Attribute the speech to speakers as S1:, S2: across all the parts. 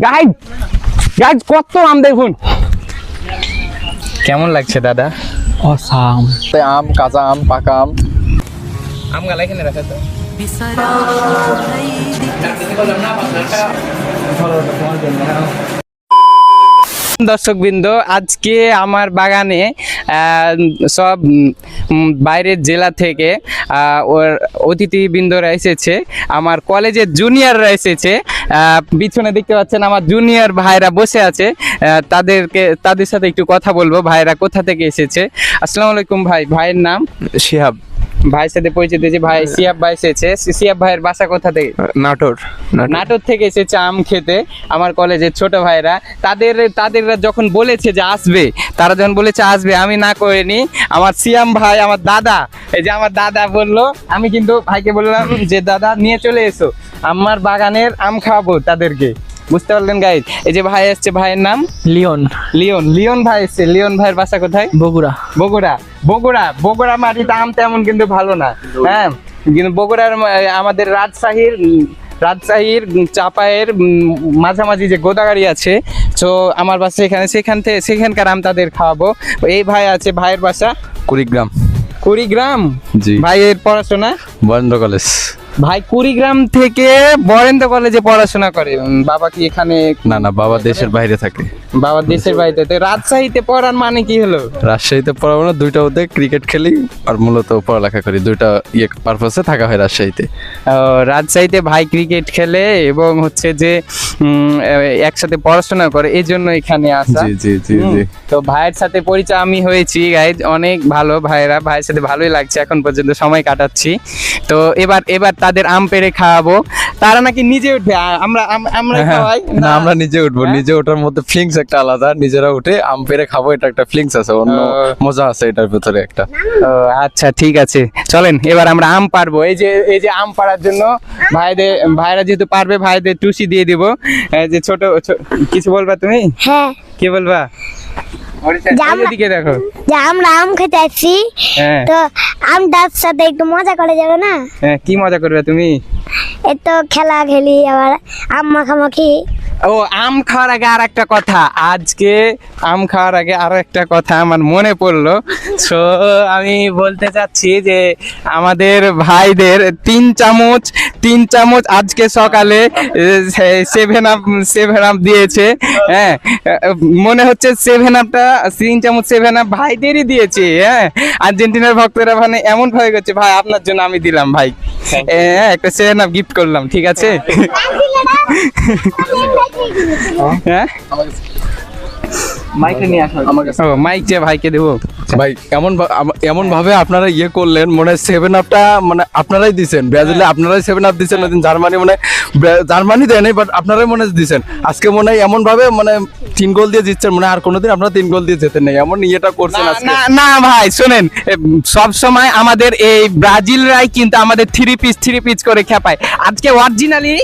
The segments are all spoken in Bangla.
S1: গাইড গাইড কত আম দেখুন। কেমন লাগছে দাদা?
S2: অসাম।
S3: আম, কাঁচা আম, পাকা আম।
S1: আম গালা এখানে রাখা তো। দর্শকবৃন্দ, আজকে আমার বাগানে সব বাইরের জেলা থেকে ওর অতিথিবৃন্দরা এসেছে, আমার কলেজের জুনিয়ররা এসেছে। পিছনে দেখতে পাচ্ছেন আমার জুনিয়র ভাইরা বসে আছে, তাদের সাথে একটু কথা বলবো। ভাইরা কোথা থেকে এসেছে? আসসালামু আলাইকুম ভাই। ভাইয়ের নাম?
S3: শিহাব।
S1: ভাইয়ের সাথে পরিচিত হয়েছে। ভাই সিয়াব ভাই এসেছে। সিয়াব ভাইয়ের বাসা কোথা থেকে?
S3: নাটোর।
S1: নাটোর থেকে এসেছে আম খেতে আমার কলেজের ছোট ভাইরা। তাদের যখন বলেছে যে আসবে, তারা যখন বলেছে আসবে, আমি না করিনি। আমার সিয়াম ভাই, আমার দাদা, এই যে আমার দাদা বললো, আমি কিন্তু ভাইকে বললাম যে দাদা নিয়ে চলে এসো, আমার বাগানের আম খাওয়াবো তাদেরকে। বুঝতে পারলেন গাইড? এই যে ভাই এসছে, ভাইয়ের নাম
S2: লিওন।
S1: লিওন। লিওন ভাই এসছে। লিওন ভাইয়ের বাসা কোথায়?
S2: বগুড়া।
S1: বগুড়া। বগুড়া বগুড়া মাটিতে আম তেমন কিন্তু ভালো না, হ্যাঁ, কিন্তু বগুড়ার আমাদের রাজশাহীর চাপায়ের মাঝামাঝি যে গোদাগাড়ি আছে, তো আমার বাসা সেখানকার আম তাদের খাওয়াবো। এই ভাই আছে, ভাইয়ের বাসা
S3: কুড়িগ্রাম।
S1: কুড়িগ্রাম।
S3: জি।
S1: ভাইয়ের পড়াশোনা
S3: বরেন্দ্র কলেজ।
S1: ভাই কুড়িগ্রাম থেকে বরেন্দ্র কলেজে পড়াশোনা করে। বাবা কি এখানে?
S3: না, বাবা দেশের বাইরে থাকে।
S1: বাবা দেশের বাইরে। তো রাজশাহীতে পড়ার মানে কি হলো?
S3: রাজশাহীতে পড়াবো না, দুইটা মধ্যে ক্রিকেট খেলি আর মূলত পড়ালেখা করি, দুইটা পারপাসে থাকা হয় রাজশাহীতে।
S1: রাজশাহীতে ভাই ক্রিকেট খেলে এবং হচ্ছে যে একসাথে পড়াশোনা করে, এই জন্য এখানে আসা।
S3: জি জি জি জি।
S1: তো ভাইয়ের সাথে পরিচয় আমি হয়েছি গাইজ, অনেক ভালো ভাইয়েরা, ভাইয়ের সাথে ভালোই লাগছে, এখন পর্যন্ত সময় কাটাচ্ছি। তো এবার তাদের আম পেড়ে খাওয়াবো। তারা নাকি নিজে উঠবে, আমরা খাওয়াই
S3: না, আমরা নিজে উঠবো। নিজে ওঠার মধ্যে ফিলিংস একটা আলাদা, নিজেরা উঠে আম পেড়ে খাবো, এটা একটা ফিলিংস আছে, অন্য মজা আছে এটার ভিতরে একটা।
S1: আচ্ছা ঠিক আছে, চলেন এবার আমরা আম পারবো। এই যে আম পাড়ার জন্য ভাইরা যেহেতু পারবে, ভাইদের টুসি দিয়ে দিব। যে ছোট কিছু বলবা তুমি?
S4: হ্যাঁ,
S1: কি বলবা? এদিকে দেখো,
S4: যে আমরা আম খেতে আসছি,
S1: হ্যাঁ
S4: তো আমটার সাথে একটু মজা করা যাবে না?
S1: হ্যাঁ, কি মজা করবে তুমি?
S4: এই তো খেলা খেলি, আবার আম মাখামাখি।
S1: ও, আম খাওয়ার আগে আর একটা কথা, আজকে আম খাওয়ার আগে আরো একটা কথা আমার মনে পড়লো। তো আমি বলতে চাচ্ছি যে আমাদের ভাইদের তিন চামচ আজকে সকালে সেভেন আপ দিয়েছে। হ্যাঁ, মনে হচ্ছে 7 আপটা 3 চামচ 7 আপ ভাইদেরই দিয়েছে। হ্যাঁ, আর্জেন্টিনার ভক্তরা মানে এমন ভয় করছে, ভাই আপনার জন্য আমি দিলাম ভাই, একটা 7 আপ গিফট করলাম, ঠিক আছে? হ্যাঁ, মাইক যে ভাইকে দেবো।
S3: ভাই এমন ভাবে আপনারা ইয়ে করলেন, মনে হয় 7 আপটা মানে আপনারাই দিচ্ছেন। ব্রাজিলে আপনারাই 7 আপ দিচ্ছেন, ওদিন জার্মানি মানে জার্মানি দেয়নি, বাট আপনারাই মনে হয় দিচ্ছেন। আজকে মনে হয় এমন ভাবে মানে 3 গোল দিয়ে জিতছেন, মানে আর কোনোদিন আপনারা 3 গোল দিয়ে যেতেন না, এমন ইয়েটা করছেন আজকে।
S1: না ভাই শোনেন, সব সময় আমাদের এই ব্রাজিলরাই কিন্তু আমাদের থ্রি পিচ করে খেপায়। আজকে অরিজিনালি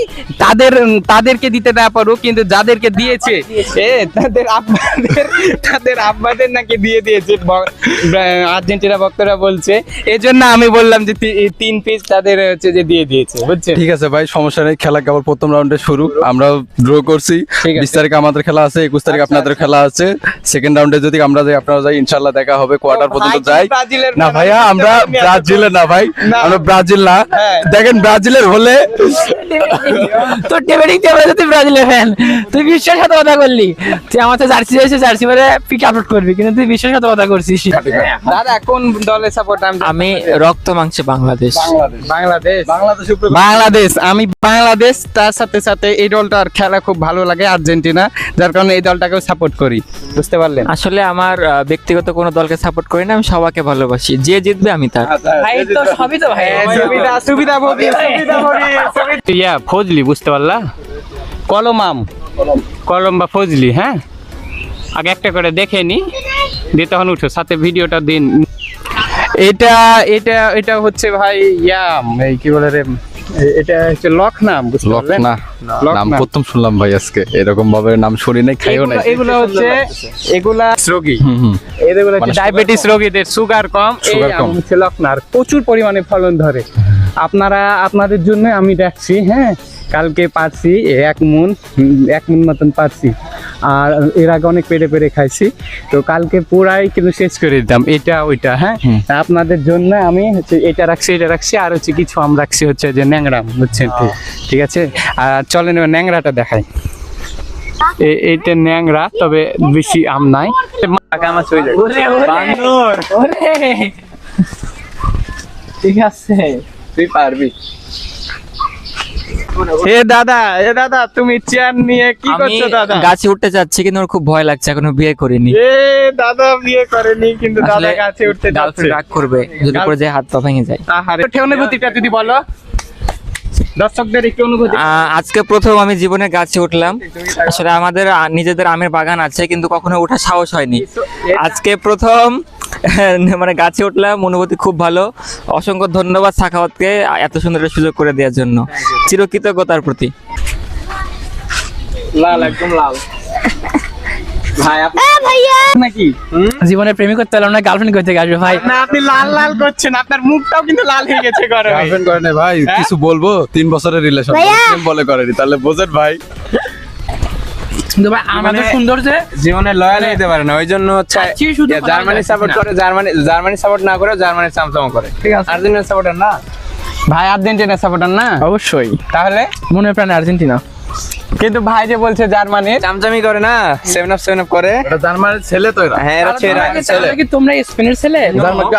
S1: তাদেরকে দিতে না পারুক, কিন্তু যাদেরকে দিয়েছে তাদের আব্বাদের নাকি দিয়ে দিয়েছে আর্জেন্টিনা ভক্তরা বলছে। এই জন্য আমি বললাম যে 3 পিস তাদের হচ্ছে যে দিয়ে দিয়েছে, বুঝছেন?
S3: ঠিক আছে ভাই, সমস্যা নেই। খেলা কেবল প্রথম রাউন্ডে শুরু, আমরা ড্র করছি। 20 তারিখে আমাদের খেলা আছে, 21 তারিখে আপনাদের খেলা আছে। সেকেন্ড রাউন্ডে যদি আমরা যাই, আপনারা যাই, ইনশাল্লাহ দেখা হবে। কোয়ার্টার পর্যন্ত যাই না ভাইয়া, আমরা ব্রাজিলের না ভাই, আমরা ব্রাজিল না। দেখেন ব্রাজিলের হলে
S2: তোর টেবিলিং তুই ব্রাজিলের ফ্যান, তুই বিশ্বাসঘাতকতা করলি। তুই আমার তো জার্সি পরে পিক আপলোড করবি, কিন্তু তুই বিশ্বাসঘাতকতা করছিস।
S1: দাদা কোন দলের সাপোর্ট?
S2: আমি রক্ত মাংসে বাংলাদেশ।
S1: বাংলাদেশ, আমি বাংলাদেশ। তার সাথে সাথে এই দলটার খেলা খুব ভালো লাগে, আর্জেন্টিনা, যার কারণে এই দলটাকেও সাপোর্ট করি। বুঝতে পারলেন?
S2: আসলে আমার ব্যক্তিগত কোনো দলকে সাপোর্ট করি না, আমি সবাইকে ভালোবাসি, যে জিতবে আমি তার। ভাই তো সবই তো ভাই,
S1: সুবিধাভোগী। ইয়া ফজলি, বুঝতে পারলা? কলম বা ফজলি। হ্যাঁ, আগে একটা করে দেখে নি, দিয়ে তখন উঠো, সাথে ভিডিওটা দিন। এটা হচ্ছে ভাই এই কি বলে রে, এটা হচ্ছে লখনা। বুঝতে পারলেন?
S3: নাম প্রথম শুনলাম ভাই আজকে, এরকম ভাবে নাম শুনি নাই, খাইও নাই।
S1: এগুলো হচ্ছে রোগী, এগুলো ডায়াবেটিস রোগীদের সুগার কম, এই আম হচ্ছে লখনা, প্রচুর পরিমাণে ফলন ধরে। আপনারা আপনাদের জন্য আমি রাখছি, হ্যাঁ। কালকে পারছি 1 মণ মতন পারছি, আর এর আগে অনেক পেরে পেরে খাইছি। তো কালকে পুরাই কিন্তু শেষ করে দিতাম এটা ওইটা, হ্যাঁ। আপনাদের জন্য আমি হচ্ছে এটা রাখছি আর হচ্ছে কিছু আম রাখছি হচ্ছে যে ন্যাংরা, বুঝছেন তো? ঠিক আছে, আর চলেন এবার ন্যাংরাটা দেখাই। এইটা ন্যাংরা, তবে বেশি আম নাই। মাছ হয়ে যায়। বান্দর।
S2: ঠিক আছে,
S1: তুই পারবি। এ দাদা তুমি চেয়ার নিয়ে কি করছো দাদা?
S5: গাছে উঠতে যাচ্ছি কিন্তু আমার খুব ভয় লাগছে, এখনো বিয়ে করিনি।
S1: এ দাদা বিয়ে করেনি কিন্তু দাদা
S5: আসলে
S1: গাছে উঠতে যাচ্ছে।
S5: গার্লফ্রেন্ড রাগ করবে যদি করে যে হাত পা ভেঙে যায়।
S1: আহারে, ওঠে অনুভূতিটা যদি বলো দর্শকদের একটু অনুভূতি।
S5: আজকে প্রথম আমি জীবনে গাছে উঠলাম। আসলে আমাদের নিজেদের আমের বাগান আছে কিন্তু কখনো ওঠার সাহস হয়নি। আজকে প্রথম মানে গাছে উঠলাম, অনুভূতি খুব ভালো। অসংখ্য ধন্যবাদ সাখাওয়াতকে এত সুন্দর একটা সুযোগ করে দেওয়ার জন্য, চিরকৃতজ্ঞতার প্রতি।
S1: লাল, একদম লাল। ভাই আপনি
S4: ভাইয়া
S1: নাকি?
S2: জীবনে প্রেমিক করতে পারলাম না, গার্লফ্রেন্ড করতে আসবে ভাই।
S1: না, আপনি লাল লাল করছেন, আপনার মুখটাও কিন্তু লাল হয়ে গেছে গরমে।
S3: গার্লফ্রেন্ড করে না ভাই, কিছু বলবো? 3 বছরের রিলেশন
S4: ভাইয়া!
S3: বলে করেনি, তাহলে বোঝেন ভাই।
S2: কিন্তু ভাই আমাদের সুন্দর যে
S1: জীবনে লয়াল হতে পারে না, ওই জন্য হচ্ছে
S2: আজকে শুধু
S1: জার্মানি সাপোর্ট করে, জার্মানি সাপোর্ট না করে জার্মানি চামচাম করে।
S2: ঠিক আছে।
S1: আর্জেন্টিনা সাপোর্টার না ভাই, আর্জেন্টিনা সাপোর্টার না
S2: অবশ্যই
S1: তাহলে।
S2: মনে প্রাণে আর্জেন্টিনা।
S1: কিন্তু ভাই যে বলছে জার্মানি চামচামি করে না, 7 আপ করে।
S3: এটা জার্মানির ছেলে তো এরা।
S1: হ্যাঁ, এরা ছেলে।
S2: তাহলে কি তোমরা স্পেনের ছেলে?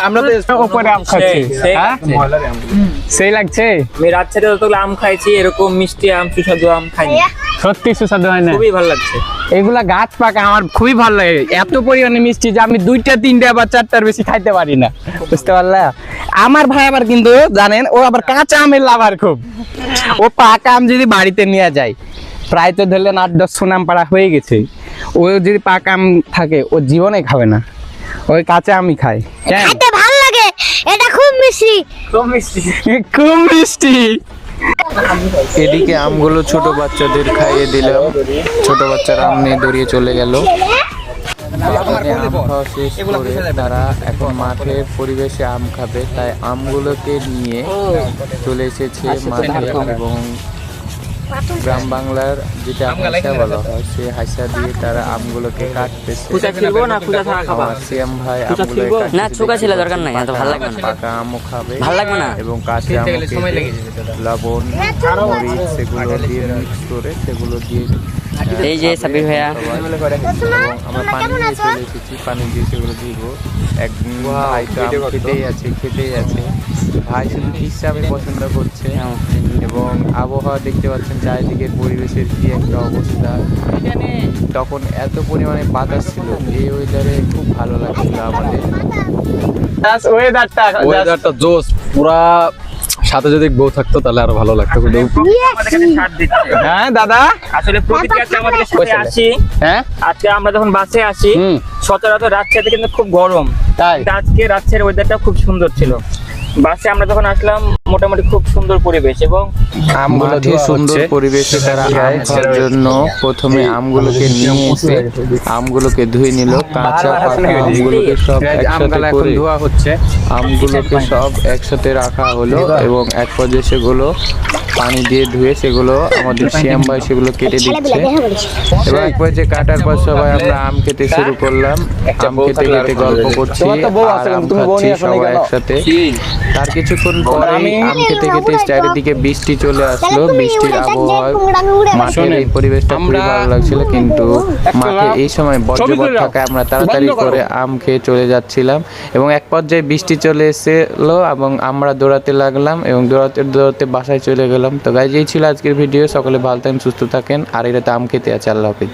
S3: আমরা তো
S1: উপরে আম খাচ্ছি, হ্যাঁ? সেই লাগছে।
S5: আমি রাজশাহীতে যতগুলো আম খাইছি এরকম মিষ্টি আম, সুস্বাদু আম খাইনি।
S1: সত্যি সুস্বাদু হয় না?
S5: খুবই ভালো লাগছে।
S1: এগুলা গাছ পাকা আমার খুবই ভালো লাগে, এত পরিমাণে মিষ্টি যে আমি 2টা 3টা বা 4টার বেশি খাইতে পারি না, বুঝতে পারলা? আমার ভাই আবার কিন্তু জানেন, ও আবার কাঁচা আমের লাভার খুব। ও পাকা আম যদি বাড়িতে নিয়ে যায়, প্রায় তো ধরলেন 8-10 সুনাম পাড়া হয়ে গেছে, ও যদি পাকা আম থাকে ও জীবনে খাবে না, ওই কাঁচা আমই খায়। কেন?
S4: খেতে ভালো লাগে, এটা খুব মিষ্টি।
S1: খুব মিষ্টি।
S6: এদিকে আমগুলো ছোট বাচ্চাদের খাইয়ে দিলাম, ছোট বাচ্চারা আম নিয়ে দৌড়িয়ে চলে গেল। এখানে আম খাওয়া শেষ করে তারা এখন মাঠে পরিবেশে আম খাবে, তাই আমগুলোকে নিয়ে চলে এসেছে মাঠে এবং গ্রাম বাংলার যেটা হাসা বলা হয় সেই হাসা দিয়ে তারা আমগুলোকে কাটতেছে। আমার সিয়াম ভাই আমগুলো
S7: না চোকা ছিল দরকার নাই, এত ভালো লাগবে না,
S6: পাকা আমও খাবে,
S7: ভালো লাগবে না।
S6: এবং কাঁচা আম লবণ মরিচ সেগুলো দিয়ে মিক্স করে সেগুলো দিয়ে
S7: এই যে সাবির ভাইয়া
S6: এবং আমরা পানি দিয়ে চলে এসেছি, পানি দিয়ে সেগুলো দিব। এক ভাই তো আম খেতেই আছে, ভাই শুধু ফিসটা আমি পছন্দ করছে। এবং আবহাওয়া দেখতে পাচ্ছেন চারিদিকের পরিবেশের কি একটা অবস্থা, তখন এত পরিমাণে বাতাস ছিল, এই ওয়েদারে খুব ভালো লাগছিল আমাদের।
S3: ওয়েদারটা জোস পুরা, সাথে যদি বউ থাকতো তাহলে আরো ভালো লাগতো। কিন্তু
S1: হ্যাঁ দাদা,
S5: আসলে প্রকৃতি আজকে আমাদের সাথে আসি।
S1: হ্যাঁ
S5: আজকে আমরা যখন বাসে আসি সচরাচর রাজশাহীতে কিন্তু খুব গরম,
S1: তাই
S5: কিন্তু আজকে রাজশাহীর ওয়েদারটা খুব সুন্দর ছিল। বাসে আমরা যখন আসলাম মোটামুটি খুব সুন্দর পরিবেশ এবং
S1: আমগুলো
S6: মাঠে সুন্দর পরিবেশে তারা আম খাওয়ার জন্য প্রথমে আমগুলোকে নিয়ে এসে আমগুলোকে ধুয়ে নিল, কাঁচা পাকা আমগুলোকে সব একসাথে করে
S1: ধোয়া হচ্ছে।
S6: আমগুলোকে সব একসাথে রাখা হলো এবং এক পর্যায়ে সেগুলো পানি দিয়ে ধুয়ে সেগুলো আমাদের শ্যাম ভাই সেগুলো কেটে দিচ্ছে। এবং এক পর্যায়ে কাটার পর সবাই আমরা আম খেতে শুরু করলাম, আম খেতে খেতে গল্প করছি আর আম খাচ্ছি সবাই একসাথে। তার কিছুক্ষণ পরেই আম খেতে খেতে চারিদিকে বৃষ্টি চলে আসলো, বৃষ্টির আবহাওয়ায় মাঠের এই পরিবেশটা খুবই ভালো লাগছিল, কিন্তু মাঠে এই সময় বজ্রপাত থাকায় আমরা তাড়াতাড়ি করে আম খেয়ে চলে যাচ্ছিলাম এবং এক পর্যায়ে বৃষ্টি চলে এসেলো এবং আমরা দৌড়াতে লাগলাম এবং দৌড়াতে দৌড়াতে বাসায় চলে গেলাম। তো গাইজ এই ছিল আজকের ভিডিও, সকলে ভালো থাকেন, সুস্থ থাকেন, আর এটাতে আম খেতে আছে। আল্লাহ হাফিজ।